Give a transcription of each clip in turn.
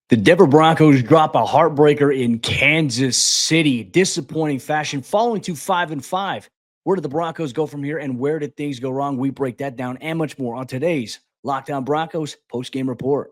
The Denver Broncos drop a heartbreaker in Kansas City. Disappointing fashion, falling to 5-5. Where did the Broncos go from here, and where did things go wrong? We break that down and much more on today's Locked On Broncos post-game report.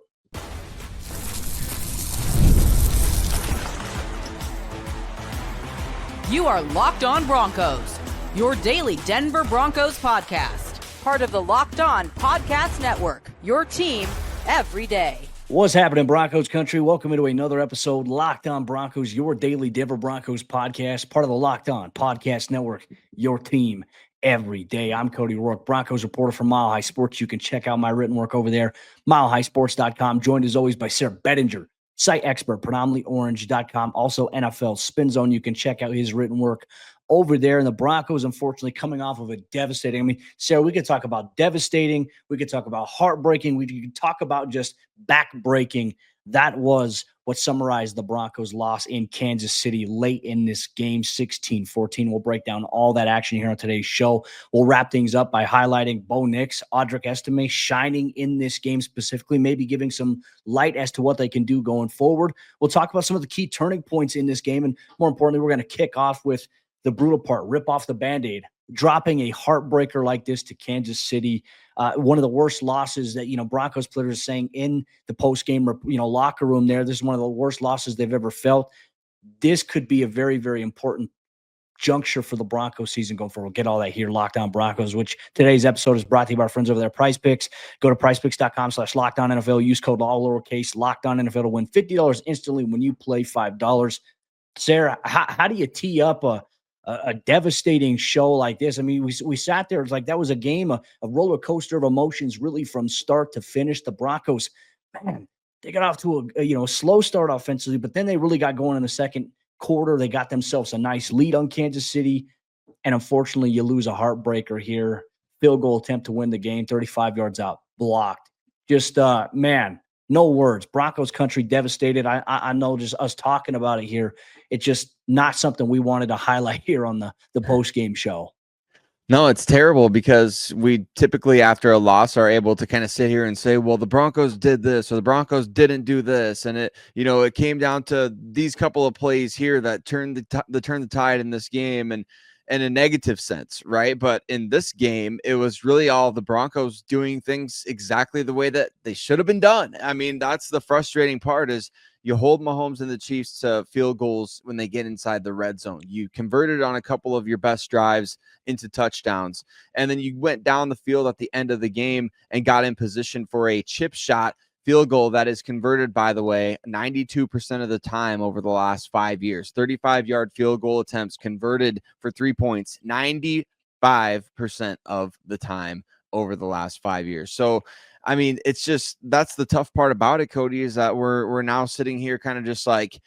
You are Locked On Broncos, your daily Denver Broncos podcast. Part of the Locked On Podcast Network, your team every day. What's happening, Broncos Country? Welcome into another episode, Locked On Broncos, your daily Denver Broncos podcast, part of the Locked On Podcast Network, your team every day. I'm Cody Roark, Broncos reporter for Mile High Sports. You can check out my written work over there, milehighsports.com. Joined as always by Sayre Bedinger, site expert, predominantlyorange.com. Also NFL Spin Zone. You can check out his written work over there. And the Broncos, unfortunately, coming off of a devastating, Sayre, we could talk about devastating. We could talk about heartbreaking. We could talk about just backbreaking. That was what summarized the Broncos' loss in Kansas City late in this game, 16-14. We'll break down all that action here on today's show. We'll wrap things up by highlighting Bo Nix, Audric Estime shining in this game specifically, maybe giving some light as to what they can do going forward. We'll talk about some of the key turning points in this game. And more importantly, we're going to kick off with the brutal part, rip off the Band-Aid, dropping a heartbreaker like this to Kansas City. One of the worst losses that, Broncos players are saying in the post-game, locker room there. This is one of the worst losses they've ever felt. This could be a very, very important juncture for the Broncos season going forward. We'll get all that here, Locked On Broncos, which today's episode is brought to you by our friends over there, Prize Picks. Go to prizepicks.com/LockedOnNFL. Use code all lowercase LockedOnNFL to win $50 instantly when you play $5. Sayre, how do you tee up a devastating show like this? I mean, we sat there. It's like that was a game, a roller coaster of emotions, really from start to finish. The Broncos, man, they got off to a slow start offensively, but then they really got going in the second quarter. They got themselves a nice lead on Kansas City, and unfortunately, you lose a heartbreaker here. Field goal attempt to win the game, 35 yards out, blocked. Just man. No words. Broncos country devastated. I know just us talking about it here, it's just not something we wanted to highlight here on the post-game show. No, it's terrible because we typically after a loss are able to kind of sit here and say, well, the Broncos did this or the Broncos didn't do this. And it came down to these couple of plays here that turned the tide in this game and in a negative sense, right? But in this game, it was really all the Broncos doing things exactly the way that they should have been done. I mean, that's the frustrating part is you hold Mahomes and the Chiefs to field goals when they get inside the red zone. You converted on a couple of your best drives into touchdowns, and then you went down the field at the end of the game and got in position for a chip shot field goal that is converted, by the way, 92% of the time over the last 5 years. 35-yard field goal attempts converted for 3 points, 95% of the time over the last 5 years. So, I mean, it's just that's the tough part about it, Cody, is that we're now sitting here kind of just like,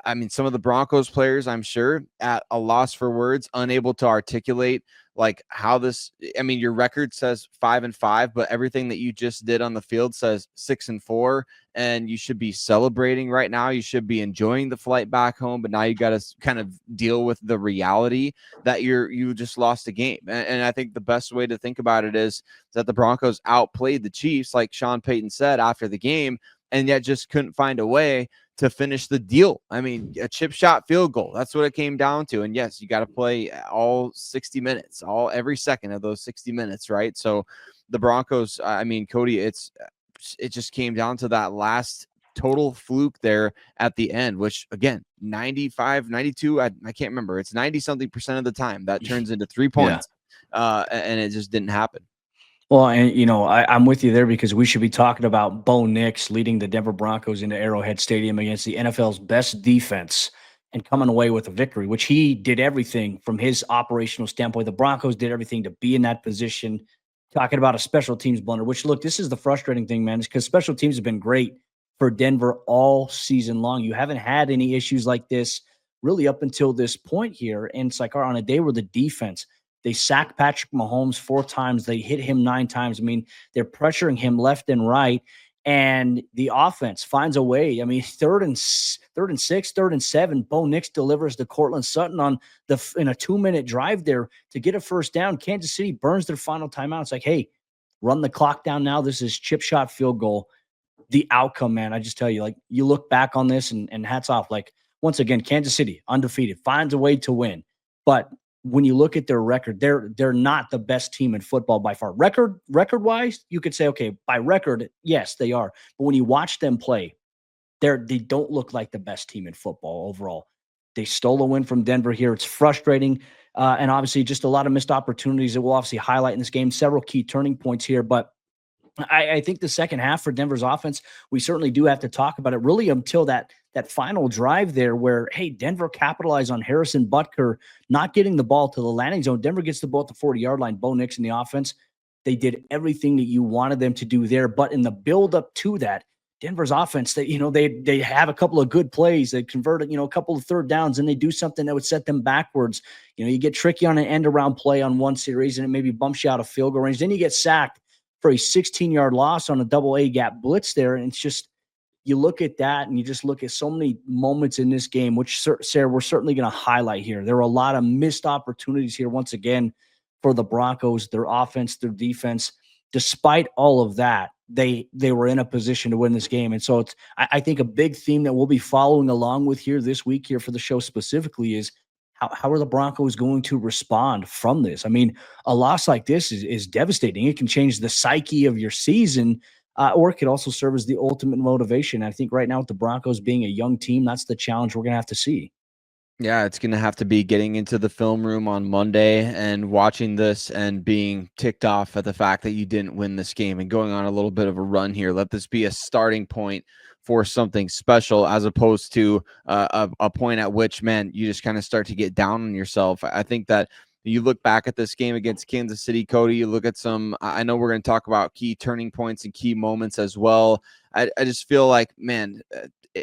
I mean, some of the Broncos players, I'm sure, at a loss for words, unable to articulate like how this, I mean, your record says 5-5, but everything that you just did on the field says 6-4, and you should be celebrating right now. You should be enjoying the flight back home, but now you got to kind of deal with the reality that you just lost a game. And I think the best way to think about it is that the Broncos outplayed the Chiefs, like Sean Payton said after the game, and yet just couldn't find a way to finish the deal. I mean, a chip shot field goal. That's what it came down to. And yes, you got to play all 60 minutes, every second of those 60 minutes, right? So the Broncos, I mean, Cody, it just came down to that last total fluke there at the end, which again, 95, 92, I can't remember. It's 90-something% of the time that turns into 3 points. Yeah. And it just didn't happen. Well, and, I'm with you there because we should be talking about Bo Nix leading the Denver Broncos into Arrowhead Stadium against the NFL's best defense and coming away with a victory, which he did everything from his operational standpoint. The Broncos did everything to be in that position. Talking about a special teams blunder, which, look, this is the frustrating thing, man, is because special teams have been great for Denver all season long. You haven't had any issues like this really up until this point here. And it's like, on a day where the defense – they sack Patrick Mahomes 4 times. They hit him 9 times. I mean, they're pressuring him left and right. And the offense finds a way. I mean, third and 6, 3rd and 7. Bo Nix delivers to Cortland Sutton in a 2-minute drive there to get a first down. Kansas City burns their final timeout. It's like, hey, run the clock down now. This is chip shot field goal. the outcome, man, I just tell you, like, you look back on this and hats off. Like, once again, Kansas City, undefeated, finds a way to win. But when you look at their record, they're not the best team in football by far. Record wise, you could say, okay, by record, yes, they are. But when you watch them play, they don't look like the best team in football overall. They stole a win from Denver here. It's frustrating. And obviously just a lot of missed opportunities that we'll obviously highlight in this game, several key turning points here. But I think the second half for Denver's offense, we certainly do have to talk about it really until that final drive there where, hey, Denver capitalized on Harrison Butker not getting the ball to the landing zone. Denver gets the ball at the 40-yard line. Bo Nix in the offense. They did everything that you wanted them to do there. But in the build-up to that, Denver's offense, they have a couple of good plays. They converted, a couple of third downs, and they do something that would set them backwards. You get tricky on an end-around play on one series, and it maybe bumps you out of field goal range. Then you get sacked for a 16-yard loss on a double A gap blitz there. And it's just, you look at that and you just look at so many moments in this game, which, Sayre, we're certainly going to highlight here. There were a lot of missed opportunities here, once again, for the Broncos, their offense, their defense. Despite all of that, they were in a position to win this game. And so I think a big theme that we'll be following along with here this week here for the show specifically is how are the Broncos going to respond from this? I mean, a loss like this is devastating. It can change the psyche of your season, or it could also serve as the ultimate motivation. I think right now with the Broncos being a young team, that's the challenge we're going to have to see. Yeah, it's going to have to be getting into the film room on Monday and watching this and being ticked off at the fact that you didn't win this game and going on a little bit of a run here. Let this be a starting point for something special, as opposed to a point at which, man, you just kind of start to get down on yourself. I think that you look back at this game against Kansas City, Cody, you look at I know we're going to talk about key turning points and key moments as well. I just feel like, man,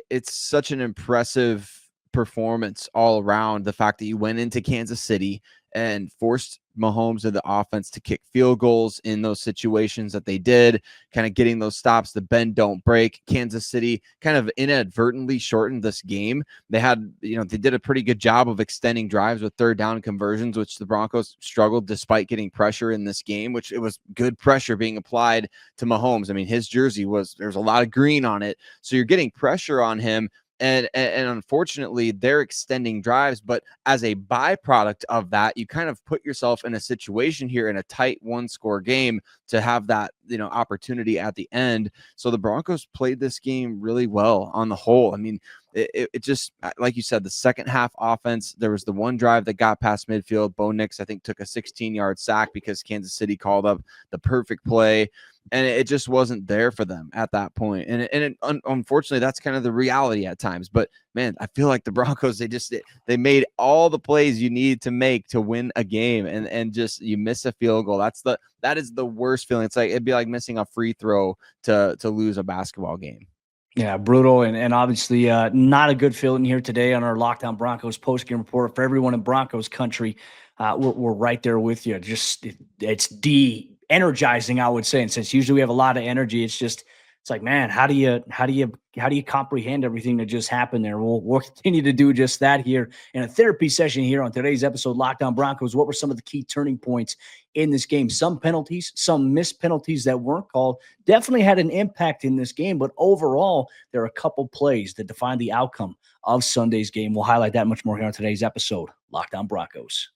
it's such an impressive performance all around. The fact that you went into Kansas City and forced Mahomes and the offense to kick field goals in those situations that they did, kind of getting those stops, the bend don't break. Kansas City kind of inadvertently shortened this game. They did a pretty good job of extending drives with third down conversions, which the Broncos struggled despite getting pressure in this game, which it was good pressure being applied to Mahomes. I mean, his jersey there's a lot of green on it. So you're getting pressure on him. And unfortunately, they're extending drives. But as a byproduct of that, you kind of put yourself in a situation here in a tight one-score game to have that, opportunity at the end. So the Broncos played this game really well on the whole. I mean, it just, like you said, the second half offense, there was the one drive that got past midfield. Bo Nix, I think, took a 16-yard sack because Kansas City called up the perfect play. And it just wasn't there for them at that point. And unfortunately, that's kind of the reality at times. But, man, I feel like the Broncos, they made all the plays you need to make to win a game. And just you miss a field goal. That is the worst feeling. It'd be like missing a free throw to lose a basketball game. Yeah, brutal. And obviously not a good feeling here today on our Lockdown Broncos postgame report. For everyone in Broncos country, we're right there with you. It's de-energizing, I would say. And since usually we have a lot of energy, it's like, man, how do you comprehend everything that just happened there? We'll continue to do just that here in a therapy session here on today's episode, Lockdown Broncos. What were some of the key turning points in this game? Some penalties, some missed penalties that weren't called definitely had an impact in this game. But overall, there are a couple plays that define the outcome of Sunday's game. We'll highlight that much more here on today's episode, Lockdown Broncos.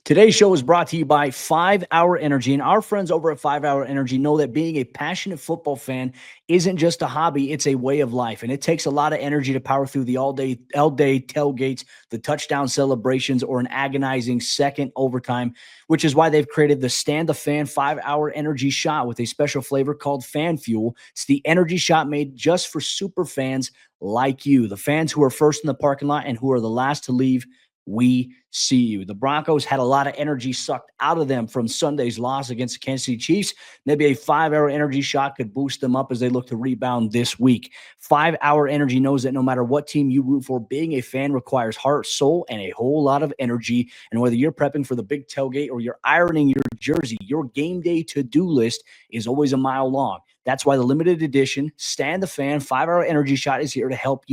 Today's show is brought to you by 5 Hour Energy, and our friends over at 5 Hour Energy know that being a passionate football fan isn't just a hobby, it's a way of life, and it takes a lot of energy to power through the all-day tailgates, the touchdown celebrations, or an agonizing second overtime, which is why they've created the Stand the Fan 5 Hour Energy Shot with a special flavor called Fan Fuel. It's the energy shot made just for super fans like you, the fans who are first in the parking lot and who are the last to leave. We see you. The Broncos had a lot of energy sucked out of them from Sunday's loss against the Kansas City Chiefs. Maybe a 5 Hour Energy shot could boost them up as they look to rebound this week. 5 Hour Energy knows that no matter what team you root for, being a fan requires heart, soul, and a whole lot of energy. And whether you're prepping for the big tailgate or you're ironing your jersey, your game day to-do list is always a mile long. That's why the limited edition Stand the Fan 5 Hour Energy shot is here to help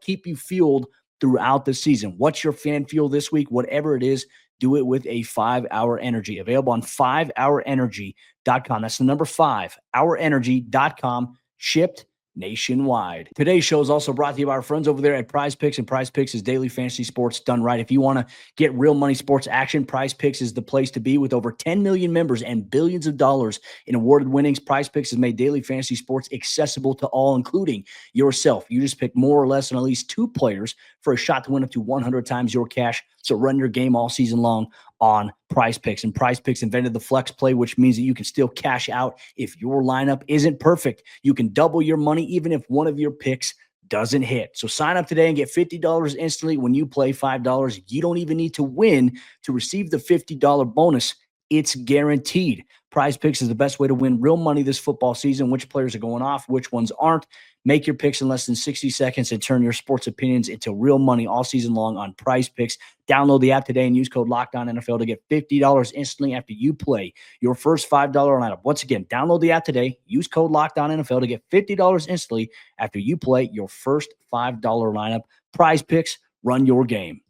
keep you fueled throughout the season. What's your fan fuel this week? Whatever it is, Do it with a 5-Hour Energy. Available on 5hourenergy.com. That's the number 5hourenergy.com. Shipped nationwide. Today's show is also brought to you by our friends over there at Prize Picks, and Prize Picks is daily fantasy sports done right. If you want to get real money sports action, Prize Picks is the place to be. With over 10 million members and billions of dollars in awarded winnings, Prize Picks has made daily fantasy sports accessible to all, including yourself. You just pick more or less on at least 2 players for a shot to win up to 100 times your cash. So run your game all season long on Prize Picks. And Prize Picks invented the flex play, which means that you can still cash out if your lineup isn't perfect. You can double your money even if one of your picks doesn't hit. So sign up today and get $50 instantly when you play $5. You don't even need to win to receive the $50 bonus. It's guaranteed. Prize Picks is the best way to win real money this football season. Which players are going off, which ones aren't. Make your picks in less than 60 seconds and turn your sports opinions into real money all season long on Prize Picks. Download the app today and use code LOCKEDONNFL to get $50 instantly after you play your first $5 lineup. Once again, download the app today. Use code LOCKEDONNFL to get $50 instantly after you play your first $5 lineup. Prize Picks, run your game.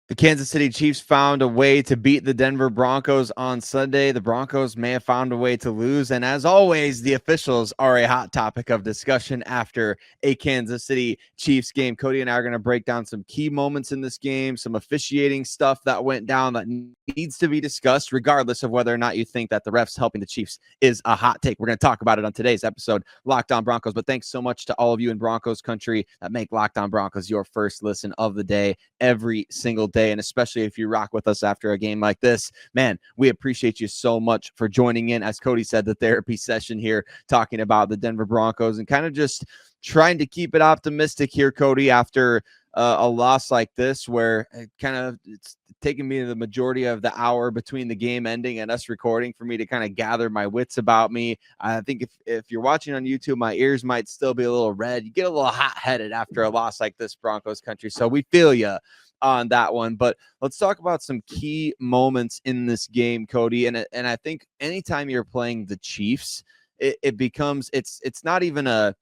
The Kansas City Chiefs found a way to beat the Denver Broncos on Sunday. The Broncos may have found a way to lose. And as always, the officials are a hot topic of discussion after a Kansas City Chiefs game. Cody and I are going to break down some key moments in this game, some officiating stuff that went down that needs to be discussed, regardless of whether or not you think that the refs helping the Chiefs is a hot take. We're going to talk about it on today's episode, Locked On Broncos. But thanks so much to all of you in Broncos country that make Locked On Broncos your first listen of the day every single day. And especially if you rock with us after a game like this, man, we appreciate you so much for joining in. As Cody said, the therapy session here, talking about the Denver Broncos and kind of just trying to keep it optimistic here, Cody, after a loss like this, where it's taken me the majority of the hour between the game ending and us recording for me to kind of gather my wits about me. I think if you're watching on YouTube, my ears might still be a little red. You get a little hot-headed after a loss like this, Broncos country. So we feel you on that one. But let's talk about some key moments in this game, Cody. And I think anytime you're playing the Chiefs, it becomes it's not even a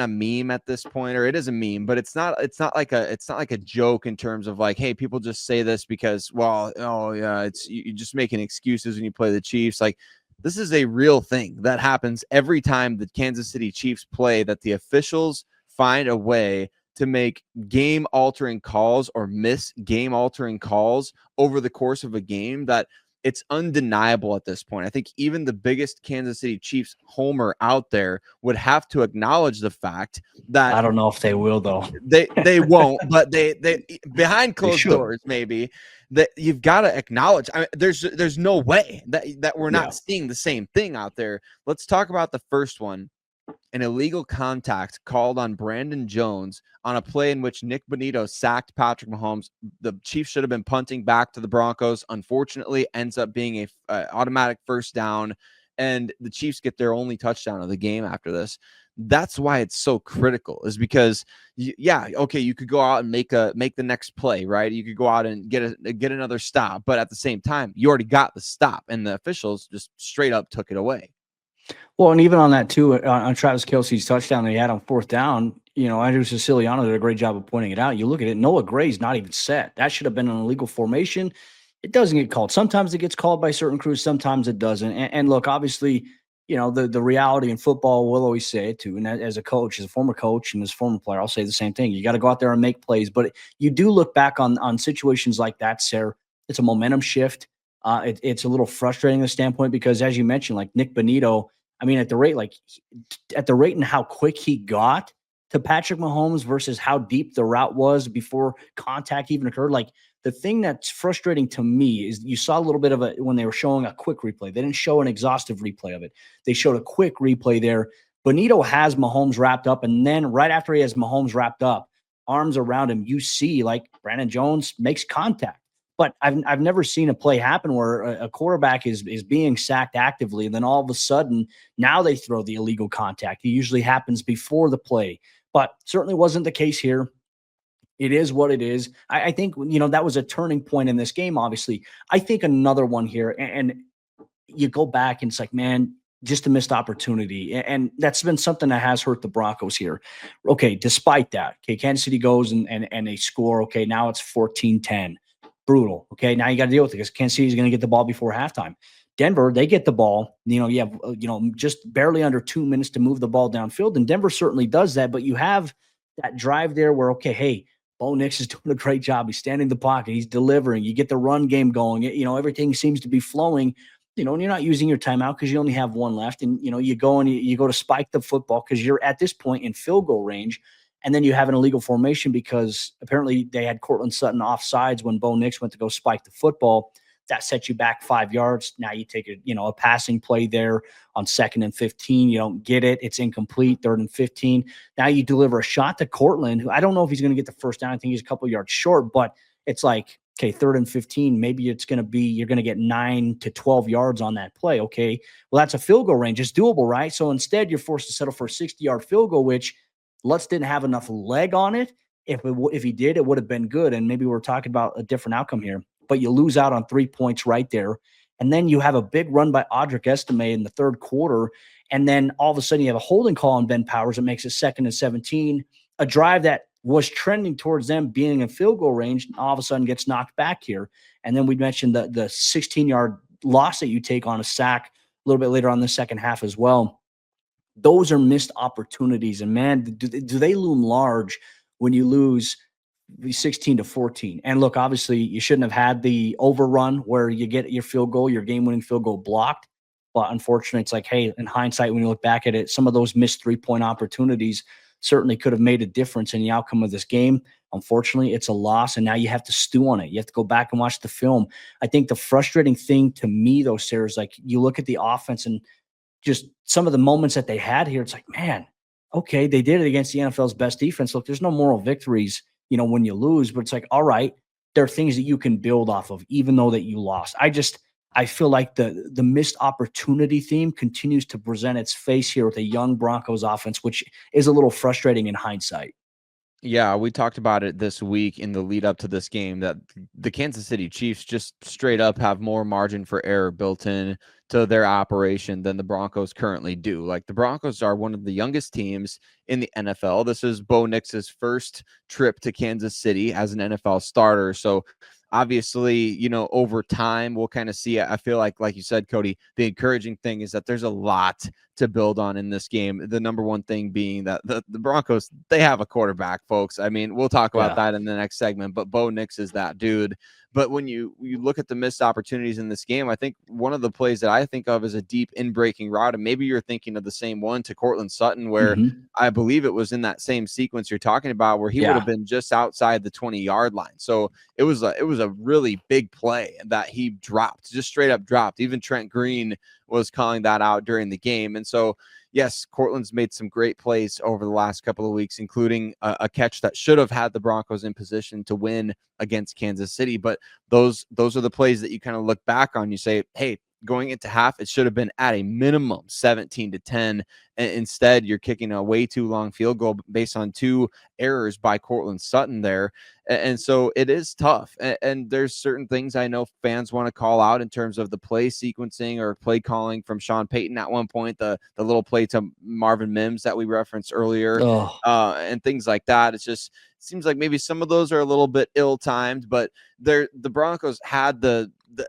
meme at this point, or it is a meme, but it's not like a joke in terms of like, hey, people just say this because, well, oh yeah, it's you're just making excuses when you play the Chiefs. Like, this is a real thing that happens every time the Kansas City Chiefs play, that the officials find a way to make game-altering calls or miss game-altering calls over the course of a game, that it's undeniable at this point. I think even the biggest Kansas City Chiefs homer out there would have to acknowledge the fact that I don't know if they will, though. They won't, but they behind closed doors, maybe, that you've got to acknowledge. I mean, there's no way that we're not seeing the same thing out there. Let's talk about the first one. An illegal contact called on Brandon Jones on a play in which Nick Bonito sacked Patrick Mahomes. The Chiefs should have been punting back to the Broncos. Unfortunately, ends up being a automatic first down, and the Chiefs get their only touchdown of the game after this. That's why it's so critical, is because, you could go out and make the next play, right? You could go out and get another stop, but at the same time, you already got the stop, and the officials just straight up took it away. Well, and even on that too, on Travis Kelce's touchdown that he had on fourth down, Andrew Siciliano did a great job of pointing it out. You look at it, Noah Gray's not even set. That should have been an illegal formation. It doesn't get called. Sometimes it gets called by certain crews. Sometimes it doesn't. And look, obviously, the reality in football, we'll always say it too. And as a coach, as a former coach and as a former player, I'll say the same thing. You got to go out there and make plays. But you do look back on situations like that, Sayre. It's a momentum shift. It's a little frustrating the standpoint because, as you mentioned, like Nick Bonito, I mean, at the rate and how quick he got to Patrick Mahomes versus how deep the route was before contact even occurred. Like, the thing that's frustrating to me is you saw a little bit of it when they were showing a quick replay. They didn't show an exhaustive replay of it. They showed a quick replay there. Bonito has Mahomes wrapped up, and then right after he has Mahomes wrapped up, arms around him, you see like Brandon Jones makes contact. But I've never seen a play happen where a quarterback is being sacked actively, and then all of a sudden now they throw the illegal contact. It usually happens before the play, but certainly wasn't the case here. It is what it is. I think, that was a turning point in this game, obviously. I think another one here, and you go back and it's like, man, just a missed opportunity. And that's been something that has hurt the Broncos here. Okay, despite that, okay, Kansas City goes and they score. Okay, now it's 14-10. Brutal. Okay, now you got to deal with it because Kansas City is going to get the ball before halftime. Denver, they get the ball. You have just barely under 2 minutes to move the ball downfield, and Denver certainly does that. But you have that drive there where, okay, hey, Bo Nix is doing a great job. He's standing in the pocket. He's delivering. You get the run game going. Everything seems to be flowing. And you're not using your timeout because you only have one left. And, you go and you go to spike the football because you're at this point in field goal range. And then you have an illegal formation because apparently they had Cortland Sutton offsides when Bo Nix went to go spike the football. That sets you back 5 yards. Now you take a passing play there on 2nd and 15. You don't get it. It's incomplete. 3rd and 15. Now you deliver a shot to Cortland, who I don't know if he's going to get the first down. I think he's a couple yards short, but it's like, okay, 3rd and 15. Maybe it's going to be, you're going to get 9 to 12 yards on that play. Okay. Well, that's a field goal range. It's doable, right? So instead you're forced to settle for a 60-yard field goal, which Lutz didn't have enough leg on it. If he did, it would have been good. And maybe we're talking about a different outcome here. But you lose out on 3 points right there. And then you have a big run by Audric Estime in the 3rd quarter. And then all of a sudden you have a holding call on Ben Powers that makes it 2nd and 17. A drive that was trending towards them being in field goal range, all of a sudden gets knocked back here. And then we mentioned the 16-yard loss that you take on a sack a little bit later on in the second half as well. Those are missed opportunities. And, man, do they loom large when you lose 16-14. And look, obviously you shouldn't have had the overrun where you get your field goal, your game-winning field goal blocked. But unfortunately, it's like, hey, in hindsight, when you look back at it, some of those missed 3-point opportunities certainly could have made a difference in the outcome of this game. Unfortunately, it's a loss, and now you have to stew on it. You have to go back and watch the film. I think the frustrating thing to me, though, Sayre, is like you look at the offense and just some of the moments that they had here, it's like, man, okay, they did it against the NFL's best defense. Look, there's no moral victories when you lose, but it's like, all right, there are things that you can build off of, even though that you lost. I feel like the missed opportunity theme continues to present its face here with a young Broncos offense, which is a little frustrating in hindsight. Yeah, we talked about it this week in the lead up to this game that the Kansas City Chiefs just straight up have more margin for error built in to their operation than the Broncos currently do. Like, the Broncos are one of the youngest teams in the NFL. This is Bo Nix's first trip to Kansas City as an NFL starter. So obviously, over time, we'll kind of see it. I feel like you said, Cody, the encouraging thing is that there's a lot to build on in this game. The number one thing being that the Broncos, they have a quarterback, folks. I mean, we'll talk about that in the next segment, but Bo Nix is that dude. But when you look at the missed opportunities in this game, I think one of the plays that I think of is a deep in-breaking route, and maybe you're thinking of the same one to Cortland Sutton, where I believe it was in that same sequence you're talking about, where he would have been just outside the 20-yard line. So it was a really big play that he dropped, just straight up dropped. Even Trent Green was calling that out during the game. And so, yes, Cortland's made some great plays over the last couple of weeks, including a catch that should have had the Broncos in position to win against Kansas City. But those are the plays that you kind of look back on. You say, hey, going into half, it should have been at a minimum 17-10. And instead, you're kicking a way too long field goal based on 2 errors by Cortland Sutton there. And so it is tough. And there's certain things I know fans want to call out in terms of the play sequencing or play calling from Sean Payton at one point, the little play to Marvin Mims that we referenced earlier, and things like that. It's just, it seems like maybe some of those are a little bit ill-timed, but the Broncos had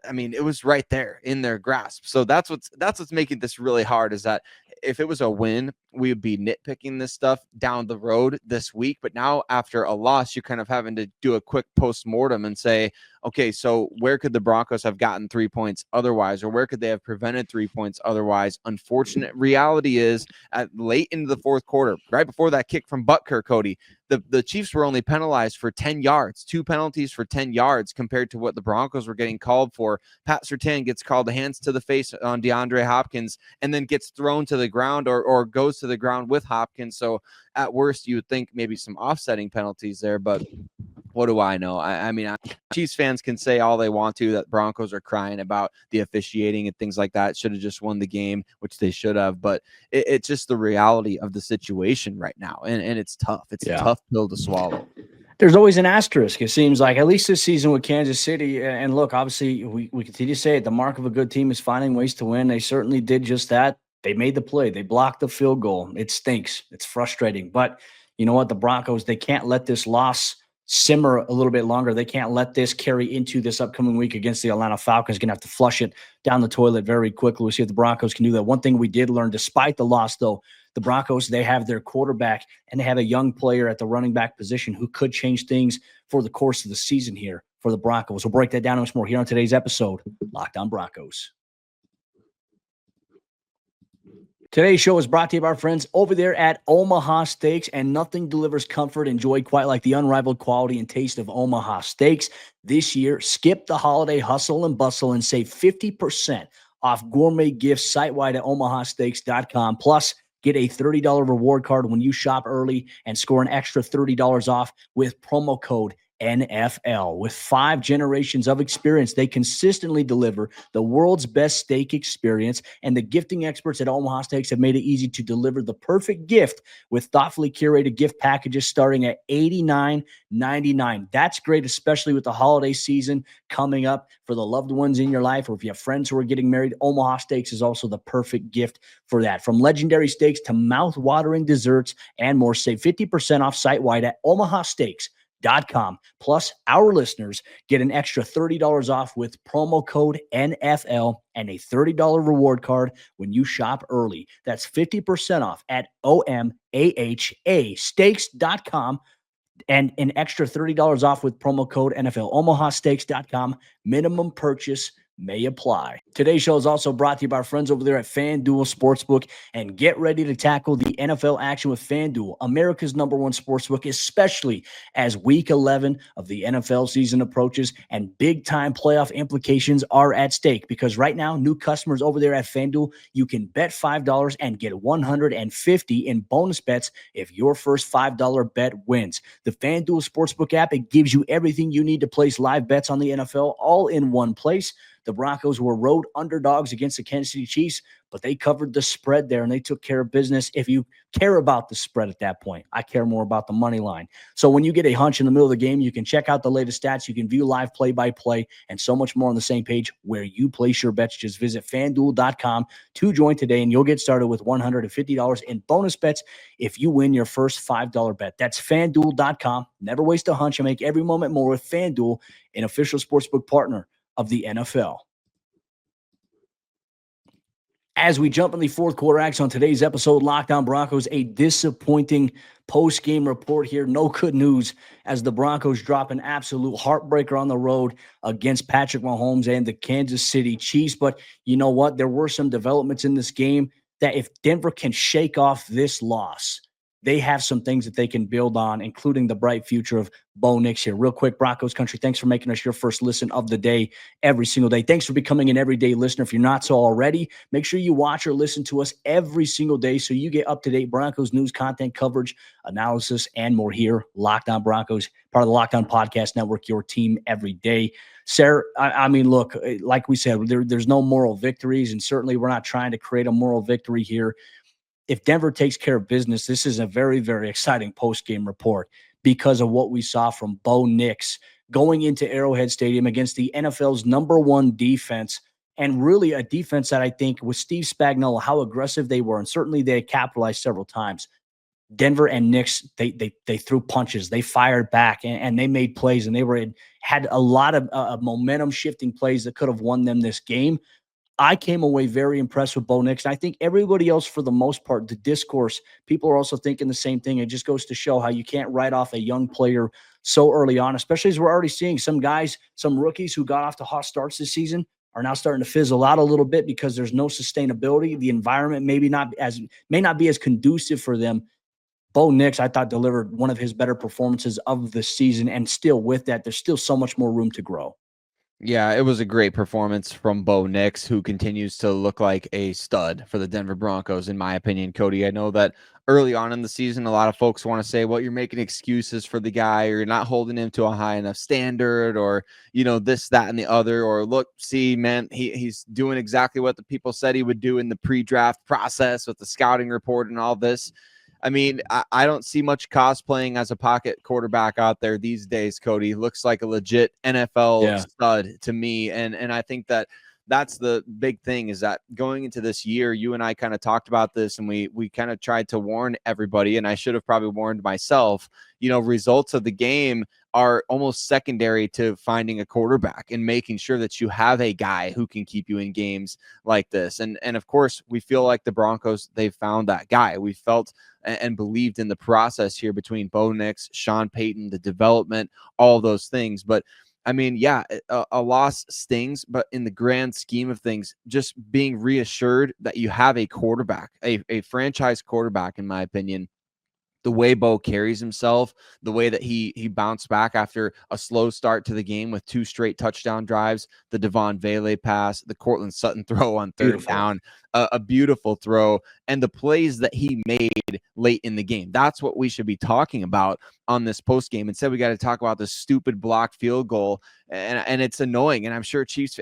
I mean, it was right there in their grasp. So that's what's making this really hard, is that if it was a win, we would be nitpicking this stuff down the road this week. But now after a loss, you're kind of having to do a quick post-mortem and say, okay, so where could the Broncos have gotten 3 points otherwise, or where could they have prevented 3 points otherwise? Unfortunate reality is at late into the 4th quarter, right before that kick from Butker, Cody, the Chiefs were only penalized for 10 yards, 2 penalties for 10 yards compared to what the Broncos were getting called for. Pat Surtain gets called hands to the face on DeAndre Hopkins and then gets thrown to the ground or goes to the ground with Hopkins. So at worst, you would think maybe some offsetting penalties there, but what do I know? I mean, Chiefs fans can say all they want to that Broncos are crying about the officiating and things like that. Should have just won the game, which they should have. But it's just the reality of the situation right now. And it's tough. It's a tough pill to swallow. There's always an asterisk, it seems like, at least this season with Kansas City. And look, obviously, we continue to say it. The mark of a good team is finding ways to win. They certainly did just that. They made the play. They blocked the field goal. It stinks. It's frustrating. But you know what? The Broncos, they can't let this loss simmer a little bit longer. They can't let this carry into this upcoming week against the Atlanta Falcons. Going to have to flush it down the toilet very quickly. We'll see if the Broncos can do that. One thing we did learn, despite the loss, though, the Broncos, they have their quarterback and they have a young player at the running back position who could change things for the course of the season here for the Broncos. We'll break that down much more here on today's episode, Locked On Broncos. Today's show is brought to you by our friends over there at Omaha Steaks, and nothing delivers comfort and joy quite like the unrivaled quality and taste of Omaha Steaks. This year, skip the holiday hustle and bustle and save 50% off gourmet gifts site-wide at omahasteaks.com. Plus, get a $30 reward card when you shop early and score an extra $30 off with promo code NFL. With 5 generations of experience, they consistently deliver the world's best steak experience, and the gifting experts at Omaha Steaks have made it easy to deliver the perfect gift with thoughtfully curated gift packages starting at $89.99. That's great, especially with the holiday season coming up for the loved ones in your life, or if you have friends who are getting married. Omaha Steaks is also the perfect gift for that. From legendary steaks to mouth-watering desserts and more, save 50% off site-wide at omahasteaks.com. Plus, our listeners get an extra $30 off with promo code NFL and a $30 reward card when you shop early. That's 50% off at omahasteaks.com and an extra $30 off with promo code NFL. omahasteaks.com. Minimum purchase may apply. Today's show is also brought to you by our friends over there at FanDuel Sportsbook, and get ready to tackle the NFL action with FanDuel, America's #1 sportsbook, especially as Week 11 of the NFL season approaches and big-time playoff implications are at stake. Because right now, new customers over there at FanDuel, you can bet $5 and get $150 in bonus bets if your first $5 bet wins. The FanDuel Sportsbook app, it gives you everything you need to place live bets on the NFL all in one place. The Broncos were road underdogs against the Kansas City Chiefs, but they covered the spread there and they took care of business. If you care about the spread at that point, I care more about the money line. So when you get a hunch in the middle of the game, you can check out the latest stats. You can view live play-by-play and so much more on the same page where you place your bets. Just visit FanDuel.com to join today, and you'll get started with $150 in bonus bets if you win your first $5 bet. That's FanDuel.com. Never waste a hunch and make every moment more with FanDuel, an official sportsbook partner of the NFL. As we jump in the fourth quarter action on today's episode, Locked On Broncos, a disappointing post-game report here. No good news as the Broncos drop an absolute heartbreaker on the road against Patrick Mahomes and the Kansas City Chiefs. But you know what? There were some developments in this game that if Denver can shake off this loss, they have some things that they can build on, including the bright future of Bo Nix here. Real quick, Broncos Country, thanks for making us your first listen of the day every single day. Thanks for becoming an everyday listener. If you're not so already, make sure you watch or listen to us every single day so you get up-to-date Broncos news, content, coverage, analysis, and more here. Locked On Broncos, part of the Locked On Podcast Network, your team every day. Sayre, I mean, look, like we said, there's no moral victories, and certainly we're not trying to create a moral victory here. If Denver takes care of business, this is a very, very exciting post-game report because of what we saw from Bo Nix going into Arrowhead Stadium against the NFL's #1 defense, and really a defense that I think with Steve Spagnuolo, how aggressive they were, and certainly they capitalized several times. Denver and Nix, they threw punches, they fired back, and they made plays, and they had a lot of momentum-shifting plays that could have won them this game. I came away very impressed with Bo Nix. And I think everybody else, for the most part, the discourse, people are also thinking the same thing. It just goes to show how you can't write off a young player so early on, especially as we're already seeing some guys, some rookies who got off to hot starts this season are now starting to fizzle out a little bit because there's no sustainability. The environment may not be as conducive for them. Bo Nix, I thought, delivered one of his better performances of the season. And still with that, there's still so much more room to grow. Yeah, it was a great performance from Bo Nix, who continues to look like a stud for the Denver Broncos, in my opinion, Cody. I know that early on in the season, a lot of folks want to say, well, you're making excuses for the guy, or you're not holding him to a high enough standard, or, this, that, and the other, or look, see, man, he's doing exactly what the people said he would do in the pre-draft process with the scouting report and all this. I mean, I don't see much cosplaying as a pocket quarterback out there these days, Cody. Looks like a legit NFL stud to me. And I think that that's the big thing, is that going into this year, you and I kind of talked about this, and we kind of tried to warn everybody, and I should have probably warned myself. Results of the game are almost secondary to finding a quarterback and making sure that you have a guy who can keep you in games like this. And of course, we feel like the Broncos, they've found that guy. We felt and believed in the process here between Bo Nix, Sean Payton, the development, all those things. But I mean, yeah, a loss stings, but in the grand scheme of things, just being reassured that you have a quarterback, a franchise quarterback, in my opinion, the way Bo carries himself, the way that he bounced back after a slow start to the game with 2 straight touchdown drives, the Devon Vele pass, the Cortland Sutton throw on third down, a beautiful throw, and the plays that he made late in the game. That's what we should be talking about on this post game. Instead, we got to talk about the stupid blocked field goal, and it's annoying. And I'm sure Chiefs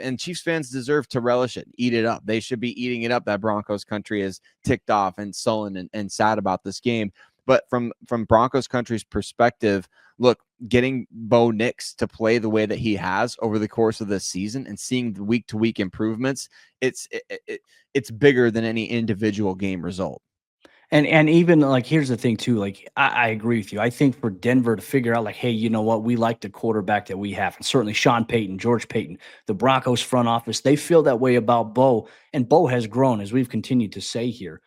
fans deserve to relish it, eat it up. They should be eating it up that Broncos country is ticked off and sullen and sad about this game. But from Broncos country's perspective, look, getting Bo Nix to play the way that he has over the course of this season and seeing the week-to-week improvements, it's bigger than any individual game result. And even like, here's the thing too, like I agree with you. I think for Denver to figure out like, hey, you know what, we like the quarterback that we have. And certainly Sean Payton, George Payton, the Broncos front office, they feel that way about Bo. And Bo has grown, as we've continued to say here.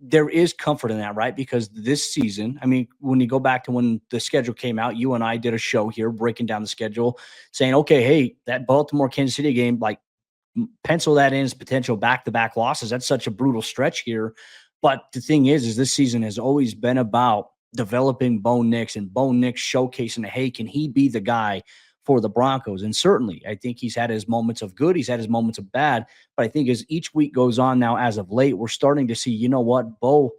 There is comfort in that, right? Because this season, I mean, when you go back to when the schedule came out, you and I did a show here breaking down the schedule, saying, okay, hey, that Baltimore Kansas City game, like pencil that in as potential back-to-back losses. That's such a brutal stretch here. But the thing is this season has always been about developing Bo Nix and Bo Nix showcasing, hey, can he be the guy for the Broncos? And certainly, I think he's had his moments of good. He's had his moments of bad. But I think as each week goes on now, as of late, we're starting to see, you know what, Bo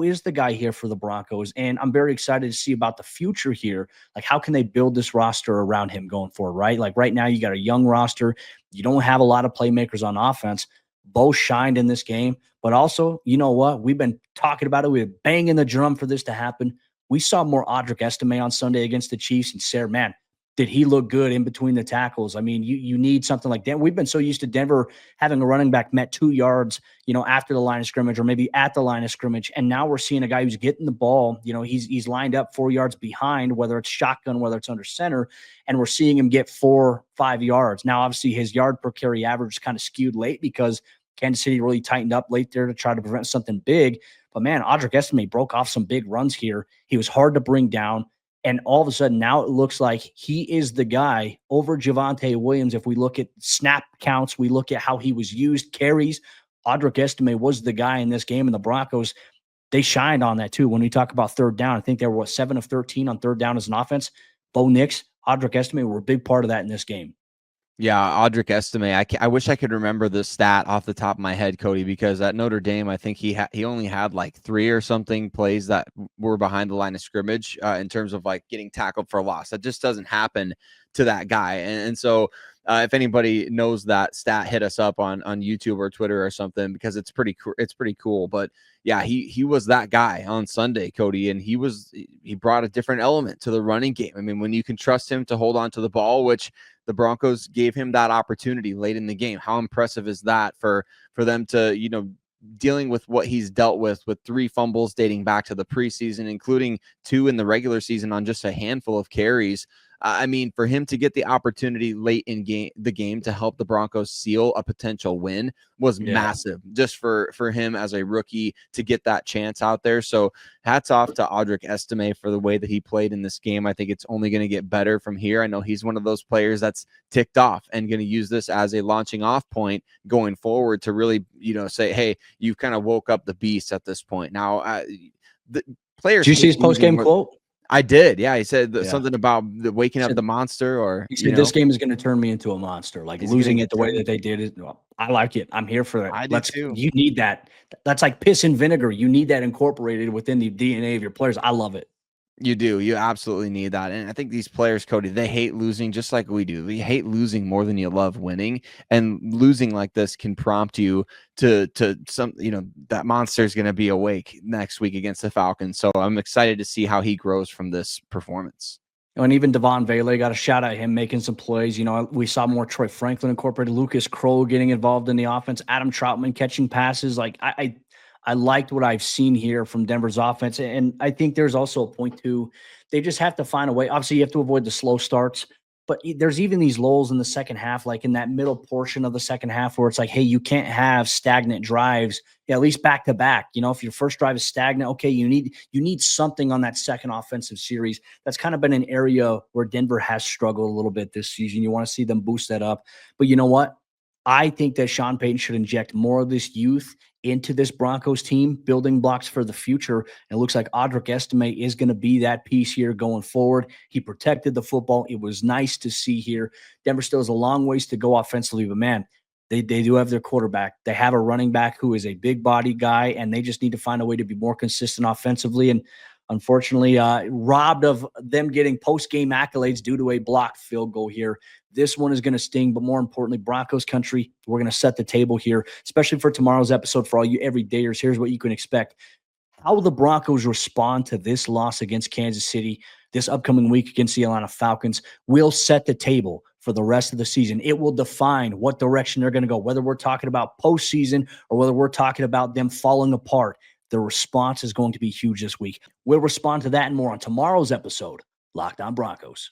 is the guy here for the Broncos. And I'm very excited to see about the future here. Like, how can they build this roster around him going forward, right? Like right now, you got a young roster. You don't have a lot of playmakers on offense. Bo shined in this game. But also, you know what? We've been talking about it. We've been banging the drum for this to happen. We saw more Audric Estime on Sunday against the Chiefs, and Sayre, man, did he look good in between the tackles? I mean, you need something like that. We've been so used to Denver having a running back met 2 yards, after the line of scrimmage or maybe at the line of scrimmage. And now we're seeing a guy who's getting the ball. He's lined up 4 yards behind, whether it's shotgun, whether it's under center, and we're seeing him get 4-5 yards. Now, obviously, his yard per carry average is kind of skewed late because Kansas City really tightened up late there to try to prevent something big. But man, Audric Estime broke off some big runs here. He was hard to bring down. And all of a sudden, now it looks like he is the guy over Javonte Williams. If we look at snap counts, we look at how he was used, carries, Audric Estime was the guy in this game. And the Broncos, they shined on that too. When we talk about third down, I think they were 7 of 13 on third down as an offense. Bo Nix, Audric Estime were a big part of that in this game. Yeah, Audric Estime. I wish I could remember the stat off the top of my head, Cody, because at Notre Dame, I think he only had like 3 or something plays that were behind the line of scrimmage in terms of like getting tackled for a loss. That just doesn't happen to that guy. And so if anybody knows that stat, hit us up on YouTube or Twitter or something, because it's pretty cool. But yeah, he was that guy on Sunday, Cody, and he brought a different element to the running game. I mean, when you can trust him to hold on to the ball, which the Broncos gave him that opportunity late in the game. How impressive is that for them to, dealing with what he's dealt with 3 fumbles dating back to the preseason, including 2 in the regular season on just a handful of carries. I mean, for him to get the opportunity late in the game to help the Broncos seal a potential win was massive, just for him as a rookie to get that chance out there. So hats off to Audric Estime for the way that he played in this game. I think it's only going to get better from here. I know he's one of those players that's ticked off and going to use this as a launching off point going forward to really, say, hey, you've kind of woke up the beast at this point. Now, the players. Did you see his post-game quote? I did. Yeah. He said something about waking up the monster, or he said, this game is going to turn me into a monster. Like losing it the way that they did it. I like it. I'm here for that. I do too. You need that. That's like piss and vinegar. You need that incorporated within the DNA of your players. I love it. You do. You absolutely need that. And I think these players, Cody, they hate losing just like we do. We hate losing more than you love winning. And losing like this can prompt you to some, that monster is going to be awake next week against the Falcons. So I'm excited to see how he grows from this performance. And even Devon Vele, got a shout at him making some plays. We saw more Troy Franklin incorporated, Lucas Kroll getting involved in the offense, Adam Troutman catching passes. Like I liked what I've seen here from Denver's offense. And I think there's also a point too. They just have to find a way. Obviously, you have to avoid the slow starts, but there's even these lulls in the second half, like in that middle portion of the second half where it's like, hey, you can't have stagnant drives, at least back to back. If your first drive is stagnant, okay, you need something on that second offensive series. That's kind of been an area where Denver has struggled a little bit this season. You want to see them boost that up. But you know what? I think that Sean Payton should inject more of this youth into this Broncos team, building blocks for the future. And it looks like Audric Estime is going to be that piece here going forward. He protected the football. It was nice to see here. Denver still has a long ways to go offensively, but man, they do have their quarterback. They have a running back who is a big body guy, and they just need to find a way to be more consistent offensively. And unfortunately, robbed of them getting post-game accolades due to a blocked field goal here. This one is going to sting, but more importantly, Broncos Country, we're going to set the table here, especially for tomorrow's episode for all you everydayers. Here's what you can expect. How will the Broncos respond to this loss against Kansas City this upcoming week against the Atlanta Falcons will set the table for the rest of the season. It will define what direction they're going to go, whether we're talking about postseason or whether we're talking about them falling apart. The response is going to be huge this week. We'll respond to that and more on tomorrow's episode, Locked On Broncos.